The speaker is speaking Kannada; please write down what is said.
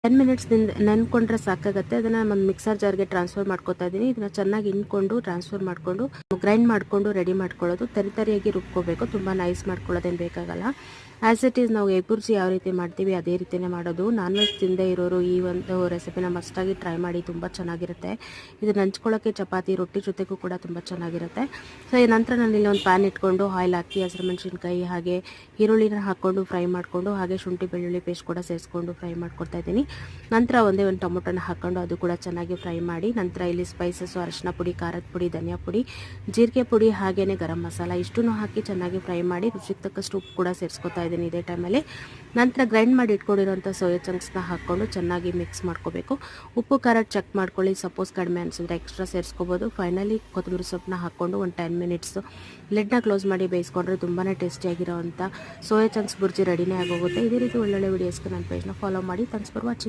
10 ಮಿನಿಟ್ಸ್ ನೆನ್ಕೊಂಡ್ರೆ ಸಾಕಾಗುತ್ತೆ. ಅದನ್ನು ಒಂದು ಮಿಕ್ಸರ್ ಜಾರ್ಗೆ ಟ್ರಾನ್ಸ್ಫರ್ ಮಾಡ್ಕೊತಾ ಇದ್ದೀನಿ. ಇದನ್ನು ಚೆನ್ನಾಗಿ ಹಿಂಡ್ಕೊಂಡು ಟ್ರಾನ್ಸ್ಫರ್ ಮಾಡಿಕೊಂಡು ಗ್ರೈಂಡ್ ಮಾಡಿಕೊಂಡು ರೆಡಿ ಮಾಡ್ಕೊಳ್ಳೋದು. ತರಿಯಾಗಿ ರುಬ್ಕೋಬೇಕು, ತುಂಬ ನೈಸ್ ಮಾಡ್ಕೊಳ್ಳೋದೇನು ಬೇಕಾಗಲ್ಲ. ಆ್ಯಸ್ ಇಟ್ ಈಸ್ ನಾವು ಎಗ್ ಬುರ್ಜಿ ಯಾವ ರೀತಿ ಮಾಡ್ತೀವಿ ಅದೇ ರೀತಿಯೇ ಮಾಡೋದು. ನಾನ್ ವೆಜ್ ತಿಂದೇ ಇರೋರು ಈ ಒಂದು ರೆಸಿಪಿನ ಮಸ್ಟಾಗಿ ಟ್ರೈ ಮಾಡಿ, ತುಂಬ ಚೆನ್ನಾಗಿರುತ್ತೆ. ಇದನ್ನು ಹಂಚ್ಕೊಳ್ಳೋಕ್ಕೆ ಚಪಾತಿ ರೊಟ್ಟಿ ಜೊತೆಗೂ ಕೂಡ ತುಂಬ ಚೆನ್ನಾಗಿರುತ್ತೆ. ಸೊ ಈ ನಂತರ ನಾನು ಇಲ್ಲಿ ಒಂದು ಪ್ಯಾನ್ ಇಟ್ಕೊಂಡು ಆಯಿಲ್ ಹಾಕಿ ಹಸಿರು ಮೆಣಸಿನ್ಕಾಯಿ ಹಾಗೆ ಈರುಳ್ಳಿನ ಹಾಕ್ಕೊಂಡು ಫ್ರೈ ಮಾಡಿಕೊಂಡು ಹಾಗೆ ಶುಂಠಿ ಬೆಳ್ಳುಳ್ಳಿ ಪೇಸ್ಟ್ ಕೂಡ ಸೇರಿಸ್ಕೊಂಡು ಫ್ರೈ ಮಾಡ್ಕೊತಾ ಇದ್ದೀನಿ. ನಂತರ ಒಂದೇ ಒಂದು ಟೊಮೊಟೊನ ಹಾಕ್ಕೊಂಡು ಅದು ಕೂಡ ಚೆನ್ನಾಗಿ ಫ್ರೈ ಮಾಡಿ, ನಂತರ ಇಲ್ಲಿ ಸ್ಪೈಸಸ್ಸು ಅರಿಶಿನ ಪುಡಿ, ಖಾರದ ಪುಡಿ, ಧನಿಯಾ ಪುಡಿ, ಜೀರಿಗೆ ಪುಡಿ ಹಾಗೆಯೇ ಗರಂ ಮಸಾಲ ಇಷ್ಟನ್ನು ಹಾಕಿ ಚೆನ್ನಾಗಿ ಫ್ರೈ ಮಾಡಿ ರುಚಿಗೆ ತಕ್ಕಷ್ಟು ಉಪ್ಪು ಕೂಡ ಸೇರಿಸ್ಕೊತಾ ಇದ್ದೀನಿ ಇದೇ ಟೈಮಲ್ಲಿ. ನಂತರ ಗ್ರೈಂಡ್ ಮಾಡಿ ಇಟ್ಕೊಂಡಿರೋಂಥ ಸೋಯಾ ಚಂಕ್ಸ್ನ ಹಾಕ್ಕೊಂಡು ಚೆನ್ನಾಗಿ ಮಿಕ್ಸ್ ಮಾಡ್ಕೋಬೇಕು. ಉಪ್ಪು ಖಾರ ಚೆಕ್ ಮಾಡ್ಕೊಳ್ಳಿ, ಸಪೋಸ್ ಕಡಿಮೆ ಅನಿಸಿದ್ರೆ ಎಕ್ಸ್ಟ್ರಾ ಸೇರಿಸ್ಕೋಬೋದು. ಫೈನಲಿ ಕೊತ್ತಂಬರಿ ಸೊಪ್ಪನ್ನ ಹಾಕ್ಕೊಂಡು ಒಂದು 10 ಮಿನಿಟ್ಸು ಲಿಡ್ನ ಕ್ಲೋಸ್ ಮಾಡಿ ಬೇಯಿಸ್ಕೊಂಡ್ರೆ ತುಂಬಾ ಟೇಸ್ಟಿಯಾಗಿರೋವಂಥ ಸೋಯಾ ಚಂಕ್ಸ್ ಬುರ್ಜಿ ರೆಡಿನೇ ಆಗೋಗುತ್ತೆ. ಇದೇ ರೀತಿ ಒಳ್ಳೊಳ್ಳೆ ವೀಡಿಯೋಸ್ಗೆ ನನ್ನ ಪೇಜ್ನ ಫಾಲೋ ಮಾಡಿ. Thanks for watching.